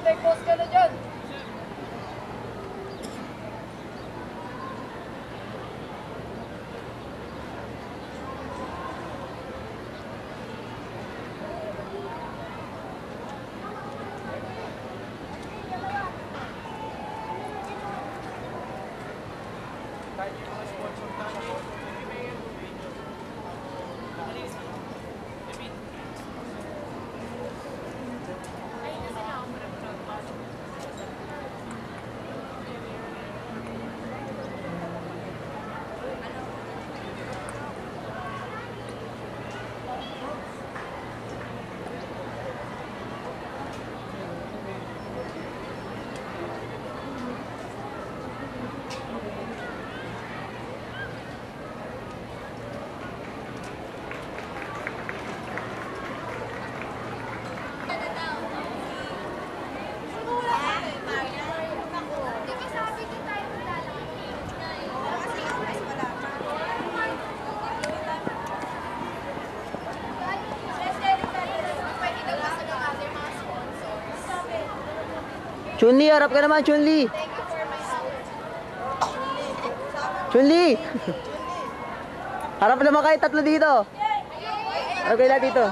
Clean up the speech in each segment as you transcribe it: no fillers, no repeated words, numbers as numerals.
Take post ka na dyan! Chunli, harap ka naman, Chunli. Chunli. Harap naman kayo, tatlo dito. Harap kayo lahat dito.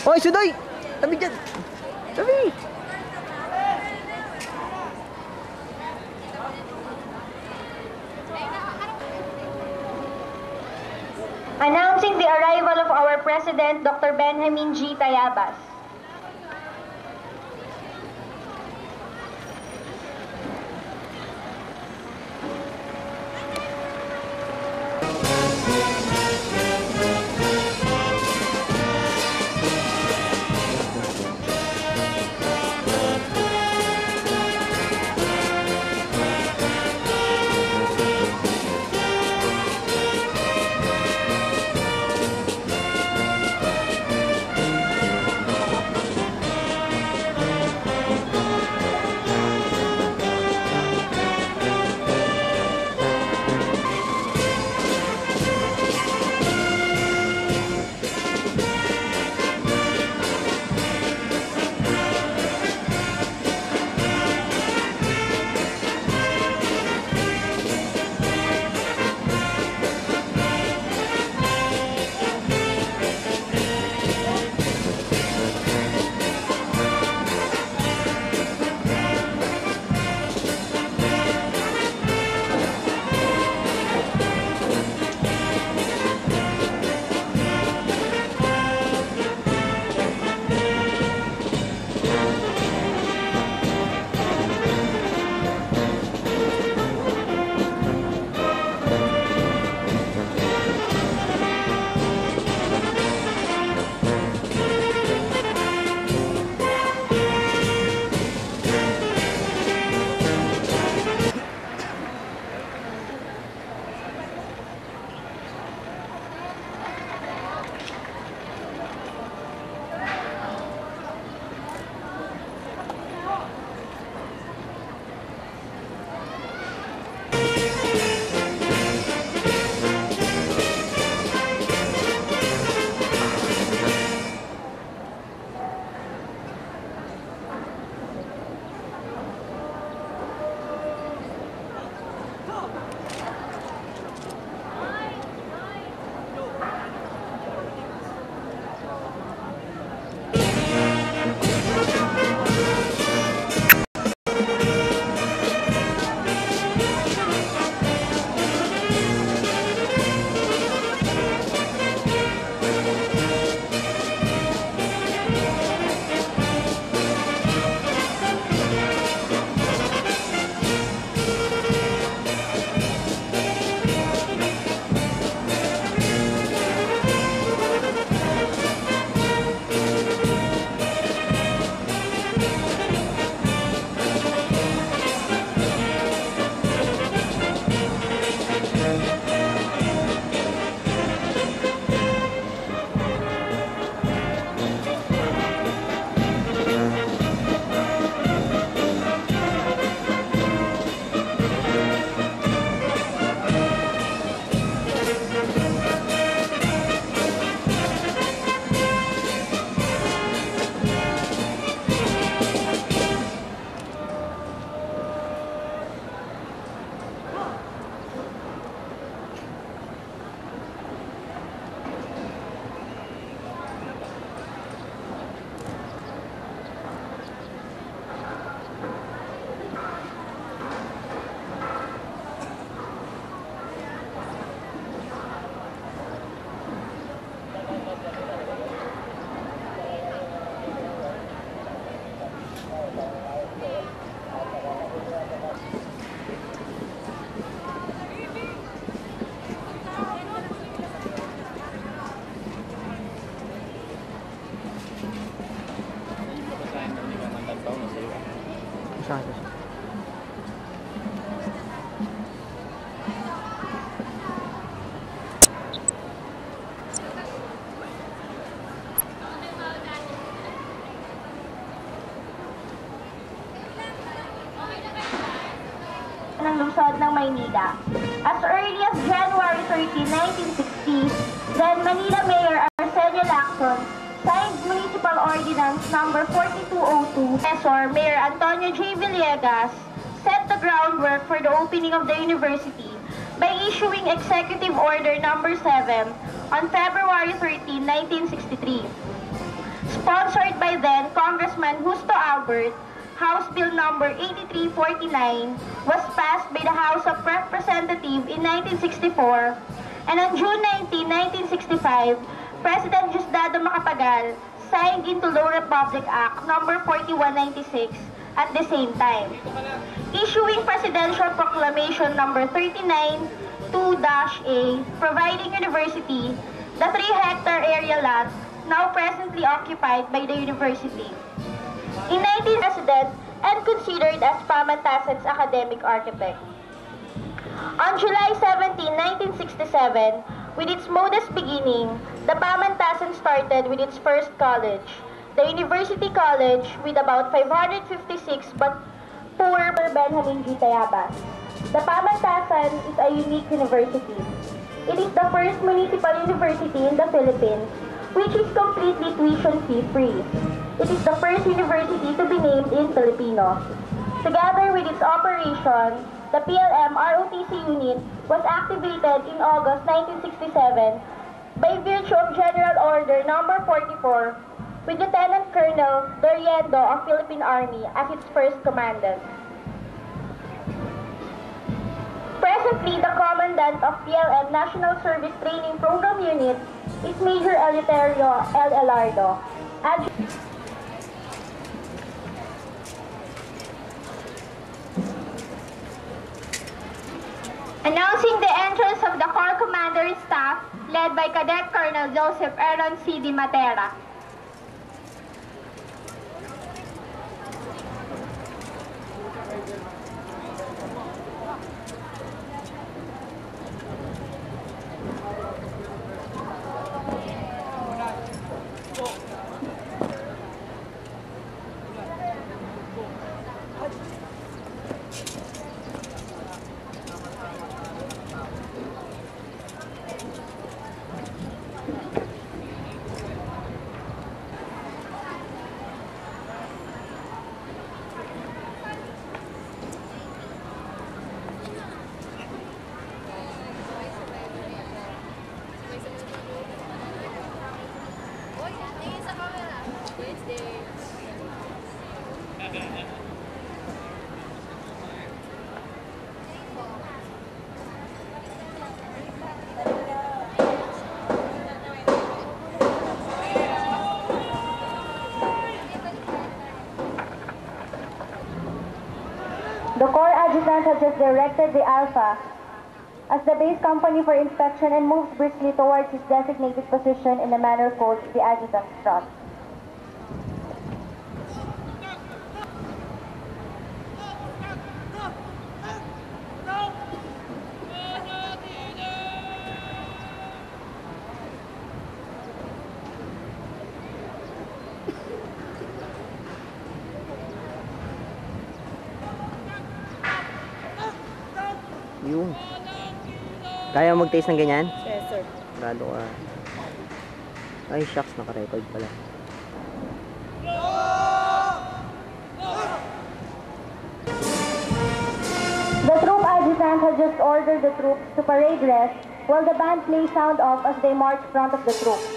Oy, Sudoy! Tabi dyan! Tabi! Announcing the arrival of our President, Dr. Benjamin G. Tayabas. ng Maynila. As early as January 13, 1960, then Manila Mayor Arsenio Lacson signed Municipal Ordinance Number 4202. Professor Mayor Antonio J. Villegas set the groundwork for the opening of the university by issuing Executive Order Number 7 on February 13, 1963. Sponsored by then Congressman Justo Albert, House Bill Number 8349 was passed by the House of Representatives in 1964, and on June 19, 1965, President Diosdado Macapagal signed into Law Republic Act Number 4196 at the same time, issuing Presidential Proclamation Number 39-2-A, providing university the 3-hectare area lot now presently occupied by the university. In 19 president and considered as Pamantasan's academic architect. On July 17, 1967, with its modest beginning, the Pamantasan started with its first college, the University College, with about 556 but poor Benjamin G. Tayabas. The Pamantasan is a unique university. It is the first municipal university in the Philippines which is completely tuition fee-free. It is the first university to be named in Filipino. Together with its operation, the PLM ROTC unit was activated in August 1967 by virtue of General Order Number 44 with Lieutenant Colonel Doriendo of Philippine Army as its first commandant. Presently, the Commandant of PLM National Service Training Program Unit is Major Eleuterio L. Elardo. Announcing the entrance of the Corps Commander Staff led by Cadet Colonel Joseph Aaron C. Di Matera. The Corps Adjutant has just directed the Alpha as the base company for inspection and moves briskly towards his designated position in the manner called the Adjutant's trot. Yun. Kaya mo mag-taste ng ganyan? Yes, sir. Rado ka. Ay, shucks. Naka-record pala. The troop adjutant has just ordered the troops to parade rest while the band plays sound off as they march front of the troops.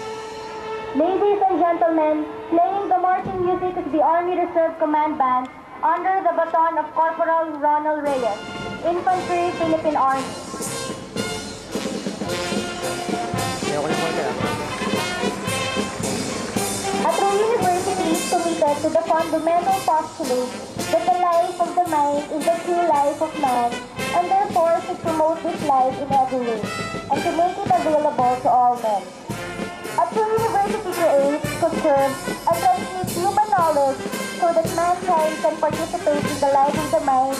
Ladies and gentlemen, playing the marching music is the Army Reserve Command Band under the baton of Corporal Ronald Reyes, Infantry, Philippine Army. A true university is committed to the fundamental postulate that the life of the mind is the true life of man, and therefore should promote this life in every way, and to make it available to all men. A true university creates, conserves, and transmits human knowledge so that mankind can participate in the life of the mind,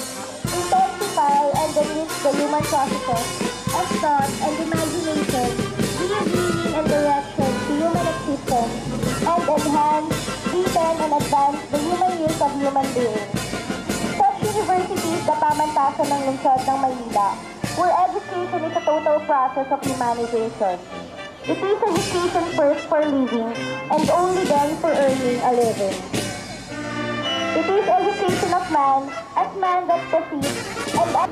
intensify and enrich the human processes of thought and imagination, give meaning and direction to human existence, and enhance, deepen, and advance the human use of human beings. Such University is the pamantasan ng lungsod ng Maynila, where education is a total process of humanization. It is education first for living, and only then for earning a living. It is education of man, as man that proceeds, and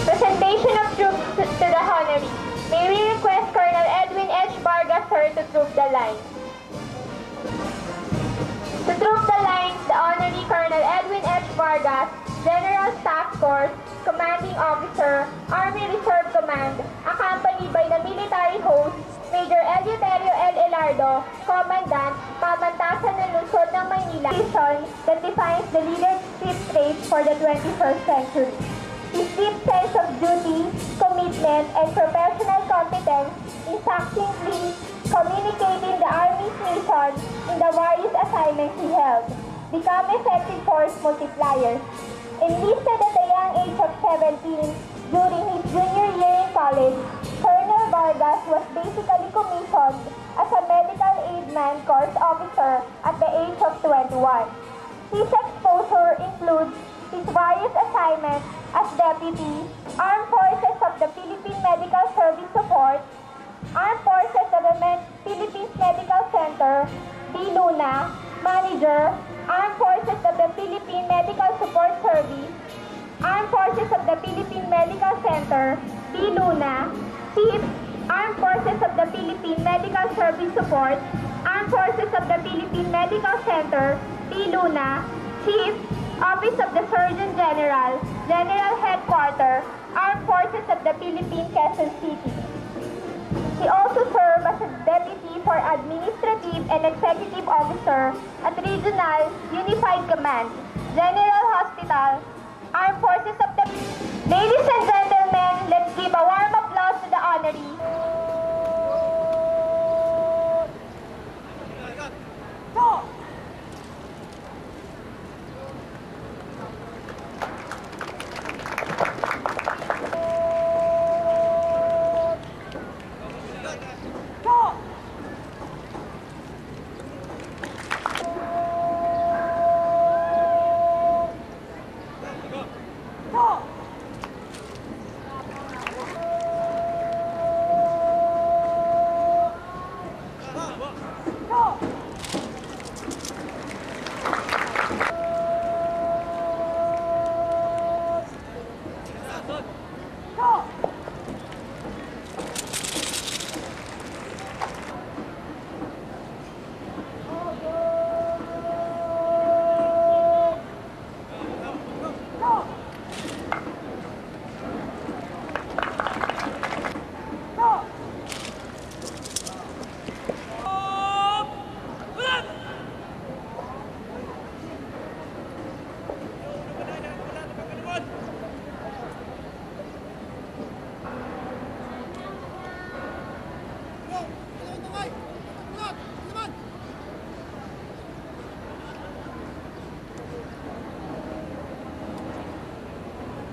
presentation of troops to the honoree. May we request Colonel Edwin H. Vargas, sir, to troop the line. To troop the lines, the honoree Colonel Edwin H. Vargas, General Staff Corps, Commanding Officer, Army Reserve Command, accompanied by the military host, Major Eleuterio L. Elardo, Commandant, Pamantasan ng Lungsod ng Maynila, vision that defines the leadership traits for the 21st century. His deep sense of duty, commitment, and professional competence in succinctly communicating the Army's mission in the various assignments he held become effective force multipliers. Enlisted at the young age of 17 during his junior year in college, Colonel Vargas was basically commissioned as a medical aidman course officer at the age of 21. His exposure includes his various assignments as Deputy, Armed Forces of the Philippine Medical Service Support, Armed Forces of the Philippines Medical Center, D-Luna, Manager, Armed Forces of the Philippine Medical Support Service, Armed Forces of the Philippine Medical Center, D-Luna, Chief, Armed Forces of the Philippine Medical Service Support, Armed Forces of the Philippine Medical Center, D-Luna, Chief, Office of the Surgeon General, General Headquarters, Armed Forces of the Philippines, Quezon City. He also served as a Deputy for Administrative and Executive Officer at Regional Unified Command, General Hospital, Armed Forces of the... Ladies and gentlemen, let's give a warm applause to the honoree.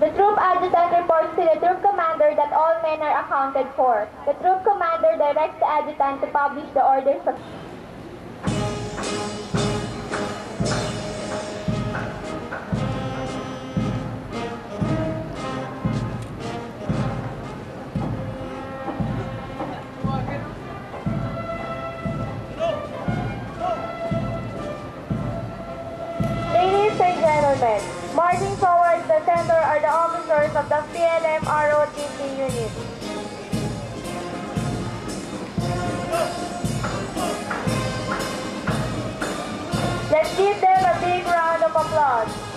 The troop adjutant reports to the troop commander that all men are accounted for. The troop commander directs the adjutant to publish the orders of... Ladies and gentlemen, marching towards the center are the officers of the PLM ROTC unit. Let's give them a big round of applause.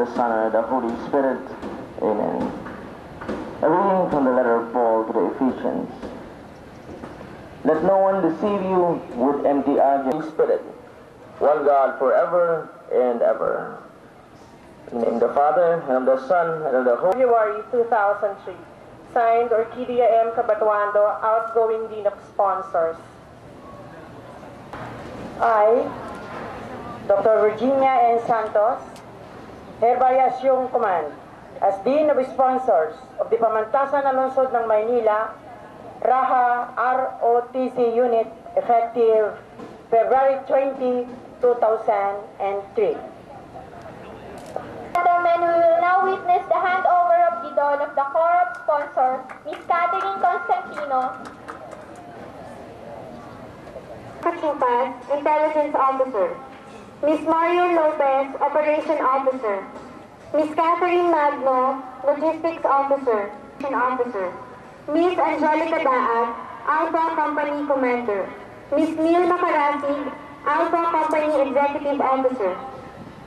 the Son, and of the Holy Spirit. Amen. A reading from the letter of Paul to the Ephesians. Let no one deceive you with empty arguments. Spirit, one God forever and ever. In the name of the Father, and of the Son, and of the Holy February 2003. Signed, Orquídea M. Cabatuando, outgoing Dean of Sponsors. I, Dr. Virginia N. Santos, hereby assume command as Dean of Sponsors of the Pamantasan na Lungsod ng Maynila, Raha ROTC Unit, effective February 20, 2003. Gentlemen, we will now witness the handover of the Don of the Corps of Sponsors, Miss Catherine Constantino, Kachupan, Intelligence Officer, Miss Mario Lopez, Operation Officer, Miss Catherine Magno, Logistics Officer, Miss Angelica Daag, Alpha Company Commander, Miss Neil Macarasi, Alpha Company Executive Officer,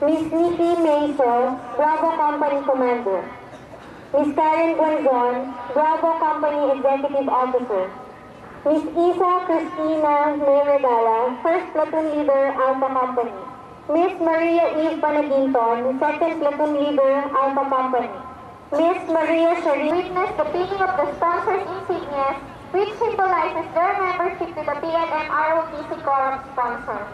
Miss Nikki Mason, Bravo Company Commander, Miss Karen Guanzon, Bravo Company Executive Officer, Miss Isa Cristina Meregala, First Platoon Leader, Alpha Company, Miss Maria Eve Panaginton, Second Platoon Leader, Alpha Company, Miss Maria Sharif. Witness the pinning of the sponsors' insignias, which symbolizes their membership to the PNM ROTC Corps of Sponsors.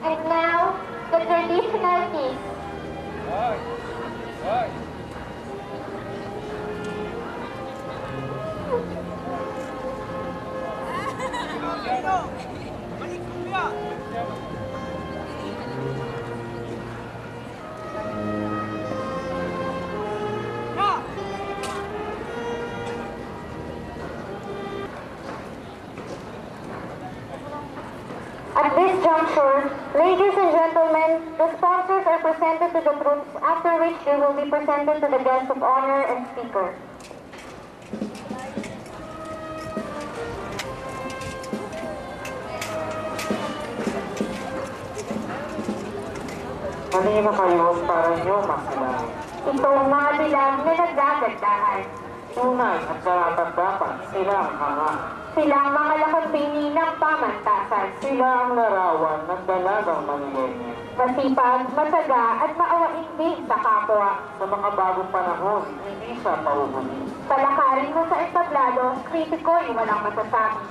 And now, the traditional kiss. At this juncture, ladies and gentlemen, the sponsors are presented to the troops, after which they will be presented to the guests of honor and speaker. Kanina kayo para nyo makilang. Ito ang mga bilang na nagdagandahan. Tunay at dapat silang hanga. Sila ang mga lakambini ng pamantasan. Sila ang larawan ng dalagang Manilenyo. Masipag, masaga at maawain din sa kapwa. Sa mga bagong panahon, hindi siya pauhuli. Palakarin mo sa entablado, kritiko'y walang masasabi.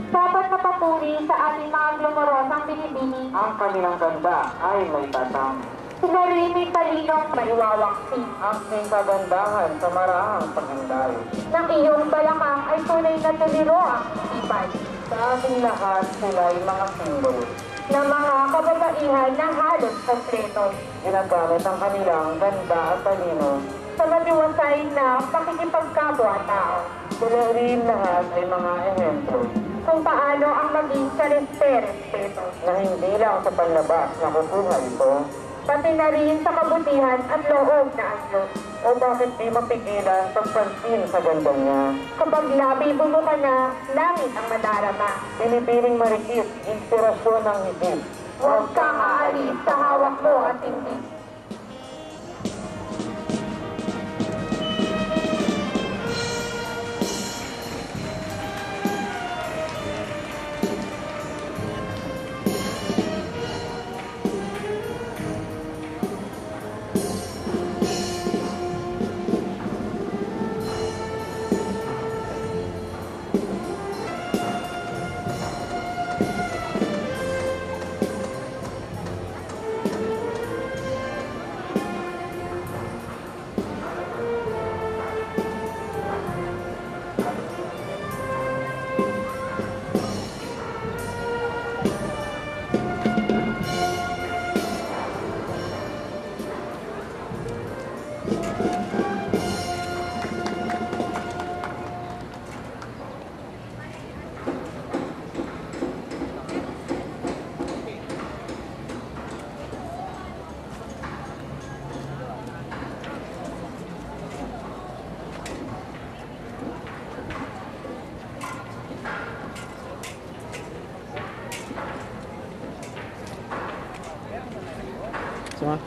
Dapat mapapuri sa ating mga glumorosang binibini. Ang kanilang ganda ay may tatang. Sila rin may talinong maiwawaksi. Ang may kagandahan sa marahang paghandal. Ng iyong balakang ay tunay na tuliro ang isipan. Sa ating lahat, sila'y mga simbolo. Ng mga kababaihan na halos kompleto. Ginagamit ang kanilang ganda at talino. Sa matiwasay na pakikipagkapwa-tao. Sila rin lahat ay mga ehemplo Kung paano ang maging sa respeto. na hindi lang sa panlabas nakukuha ito. Pati na rin sa kabutihan at loob na anyo. O bakit di mapigilan pagpansin sa ganda niya? Kapag labi bumuka na, langit ang madarama. Pinipiling marikit, inspirasyon ng higit. Huwag kang aalis sa hawak mo at hindi. mo?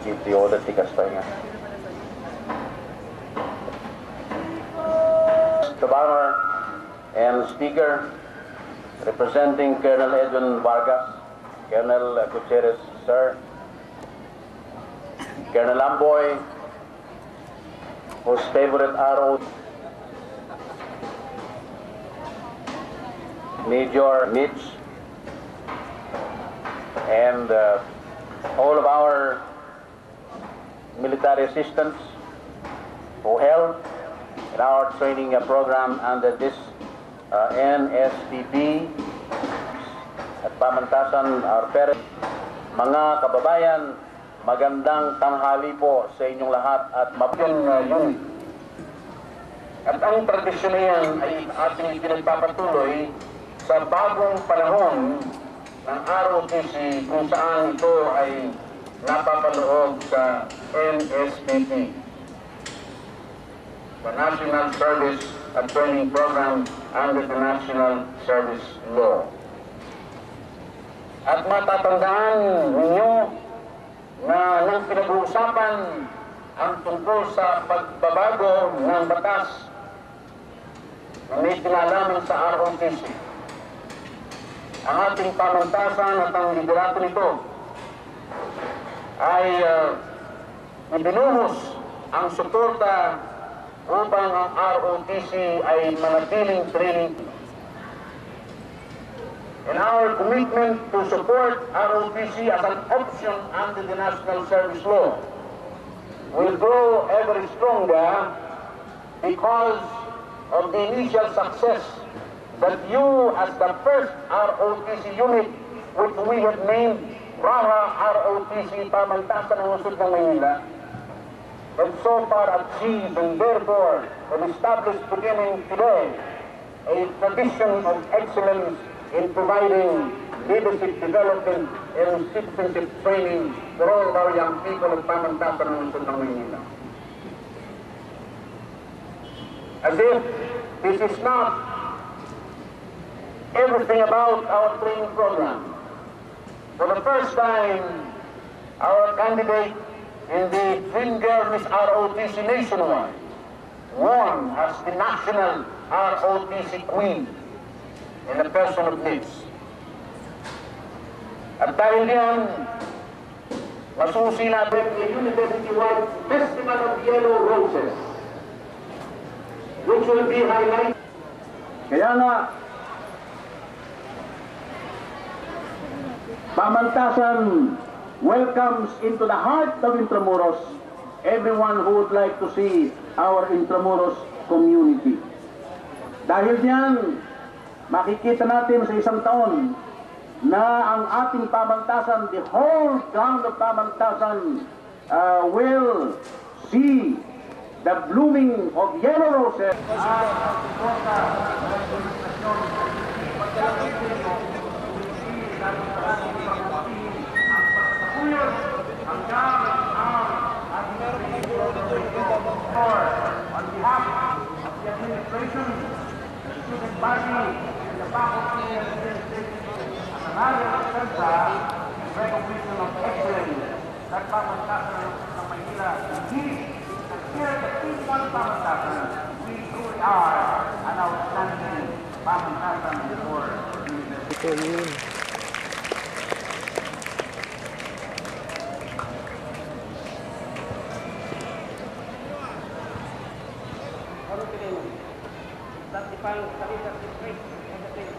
Give the order tikas pahinga. The Banner and Speaker, representing Colonel Edwin Vargas, Colonel Gutierrez, sir, Colonel Amboy, whose favorite arrow, Major Mitch, and all of our military assistants who helped in our training program under this NSPB at pamantasan our parents. Mga kababayan, magandang tanghali po sa inyong lahat at mabigyan unit. At ang tradisyon na yan ay ating pinagpapatuloy sa bagong panahon ng ROTC kung saan ito ay napapaloob sa NSPP, the National Service and Training Program under the National Service Law. At matatandaan ninyo na nang pinag-uusapan ang tungkol sa pagbabago ng batas na may kinalaman sa ROTC, ang ating pamantasan at ang liderato nito ay ibinuhos ang suporta upang ang ROTC ay manatiling training. And our commitment to support ROTC as an option under the National Service Law will grow ever stronger because of the initial success that you, as the first ROTC unit, which we have named Raha ROTC Pamantasan ng Lungsod ng Maynila, have so far achieved and therefore have established beginning today a tradition of excellence in providing leadership development and citizenship training for all of our young people of Pamantasan ng Lungsod ng Maynila. As if this is not everything about our training program. For the first time, our candidate in the Twin Girl Miss ROTC nationwide won as the national ROTC queen in the person of Liz. At dahil diyan, masusi natin a university-wide Festival of Yellow Roses, which will be highlighted. Kaya nga, Pamantasan welcomes into the heart of Intramuros everyone who would like to see our Intramuros community. Dahil diyan, makikita natin sa isang taon na ang ating Pamantasan, the whole ground of Pamantasan will see the blooming of yellow roses. On behalf of the administration, the student body, and the faculty of the university, as another center in recognition of excellence that pamantasan ng Maynila indeed, and here at the P1 pamantasan, we truly are an outstanding pamantasan for the university. Ito yun. That defines the leadership trait of the state.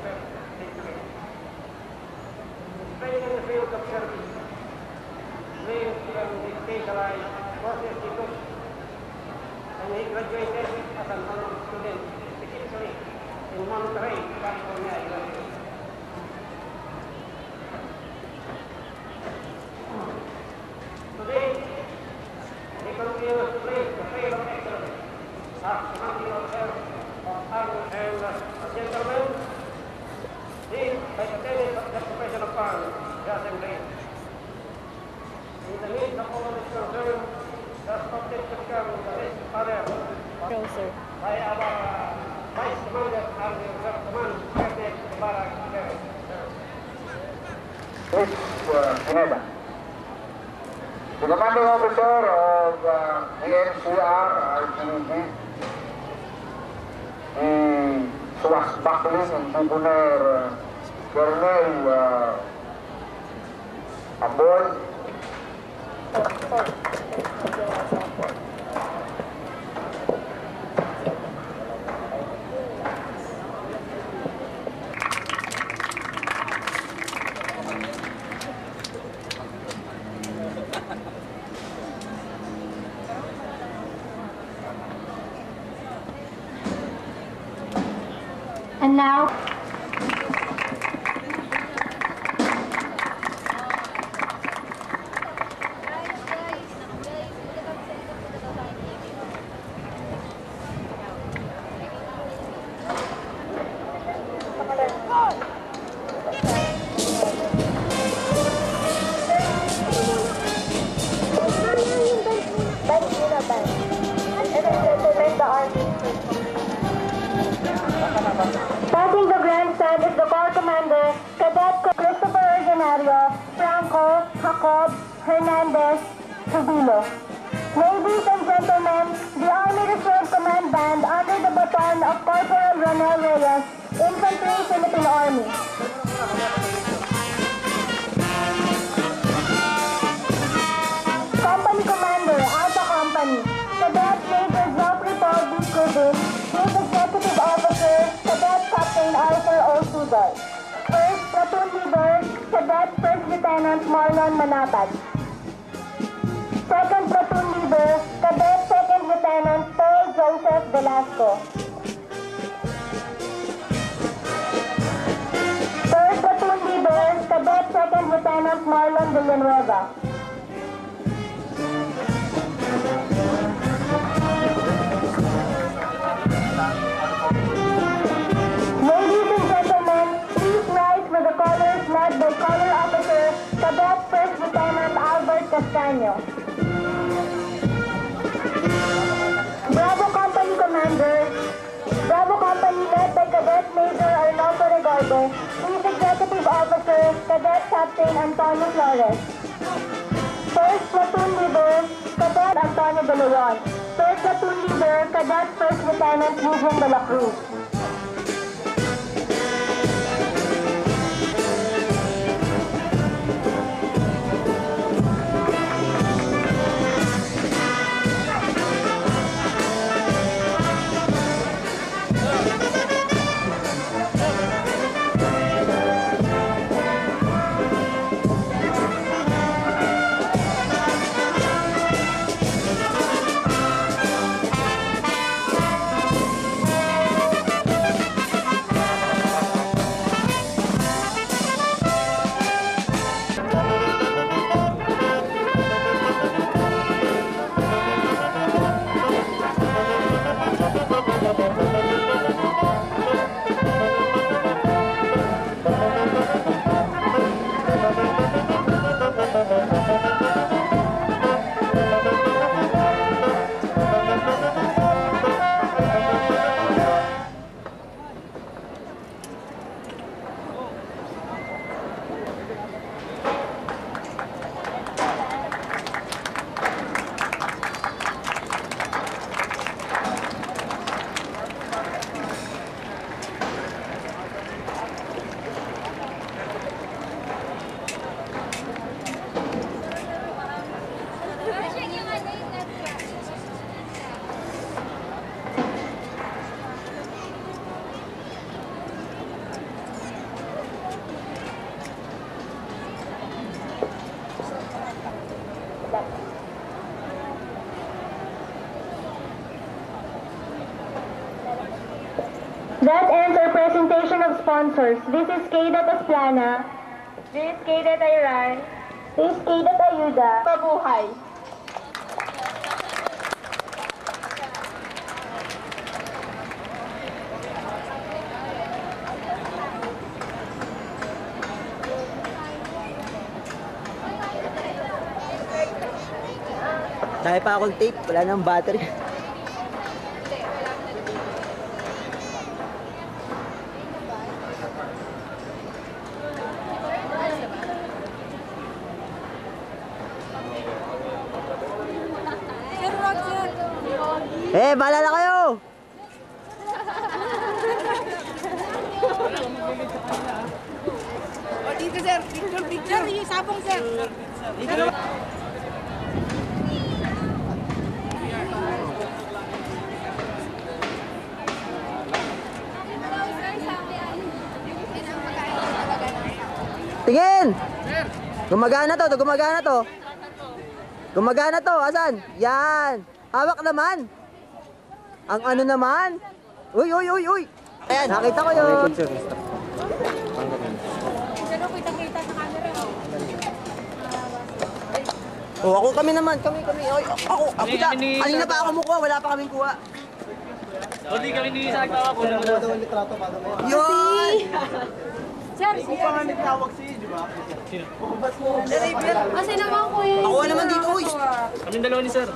Training in the field of service means the specialized courses he took, and he graduated as an honorary student, specifically in Monterey, California, USA. Today, he continues to play the field of excellence as commanding officer of arms and gentlemen. This, by the tenets of the profession of arms, the assembly. In the midst of all this concern, the subject to become the best father Sir. by our Vice Commander and the Reserve Command, Lieutenant Ibarra. Pineda. The commanding officer of the NCR, RGB, the swashbuckling Engineer Colonel Amboy. And now, passing the grandstand is the Corps Commander, Cadet Christopher Originario, Franco, Jacob, Hernandez, Trujillo. Ladies and gentlemen, the Army Reserve Command Band under the baton of Corporal Ronel Reyes, Infantry, Philippine Army. Company Commander, Alpha Company, Cadet Major Geoffrey Paul B. Crubin, Chief Executive Officer, Cadet Captain Arthur O. Sudol. First Platoon Leader, Cadet First Lieutenant Marlon Manapad. Second Platoon Leader, Cadet Second Lieutenant Paul Joseph Velasco. Third Platoon Leader, Cadet Second Lieutenant Marlon Villanueva. Ladies and gentlemen, please rise for the colors led by Color Officer Cadet First Lieutenant Albert Castaño. Bravo Company Commander, Bravo Company led by Cadet Major Arnoldo Regardo, Chief Executive Officer Cadet Captain Antonio Flores. First Platoon Leader, Cadet Antonio De Leon. Third Platoon Leader, Cadet First Lieutenant Eugene De La Cruz. That ends our presentation of sponsors. This is Kaydat Esplana. This is Kaydet Ayran. This is Kaydat Ayuda. Pabuhay. Dahil pa akong tape, wala nang battery. Eh, balala kayo! Dito sir, picture, yung sabong sir. Tingin! Gumagana to, gumagana to. Gumagana to, asan? Yan! Hawak naman! Ang ano naman? Uy, uy, uy, uy! Ayan, nakita ko yun! Oh, ako kami naman, kami. Oy, ako da. Kanina pa ako kumukuha, wala pa kaming kuha. Hindi kami ni sa nagtawa ko. Yun! Sir, Kung pa nga nagtawag si, di ba? kasi naman ko eh. Ako naman dito, uy! Kaming dalawa ni sir.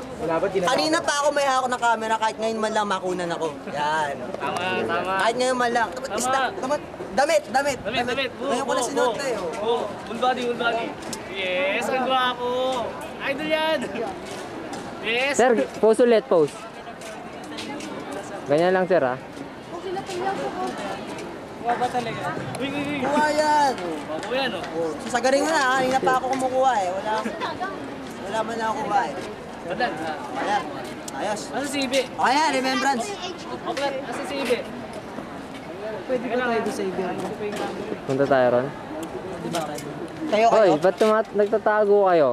Kanina pa ako may hawak ng camera, kahit ngayon man lang makunan ako. Yan. Tama. Kahit ngayon man lang. Damit. Ngayon ko na sinuot na eh. Oh, full body. Yes, ang gwapo. Idol yan. Yes. Sir, pose ulit, pose. Ganyan lang, sir, ha? Kuha ba talaga? Uy. Kuha yan. Kuha yan, oh. Sasagarin mo na, kanina pa ako kumukuha eh. Wala man lang ako kuha eh. Badan. Ayan. Ayos. Asa si Ibe? O ayan, remembrance. Oklat, asa si Ibe? Pwede ka tayo doon sa Ibe. Punta tayo ron. Tayo Hoy, kayo. ba't nagtatago kayo?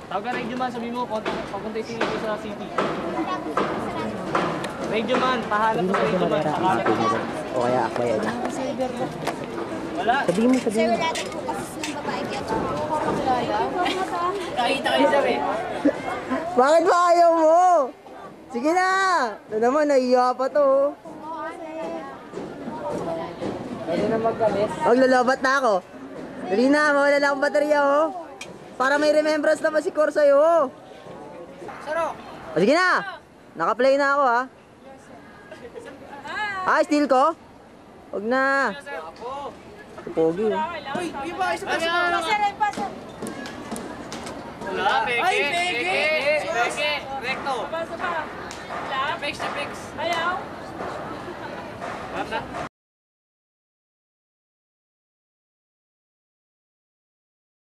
Tawag ka Radio Man, sabi mo, papunta si Ibe sa city. Radio Man, pahanap mo sa Radio Man. O kaya akway yan. Wala. Sabihin mo. Sir, wala na po kasi ng babae kaya Nakita kayo sir eh. Bakit ba ayaw mo? Sige na. Ito naman, naiya pa to. Pwede na magkalis. Maglalabat na ako. Dali na, mawala na akong baterya oh. Para may remembrance naman si Cor sa'yo oh. O sige na. Naka-play na ako ha. Ah, steal ko? Huwag na. Pogi oh. Wala, peke. Recto. Apex. Ayaw.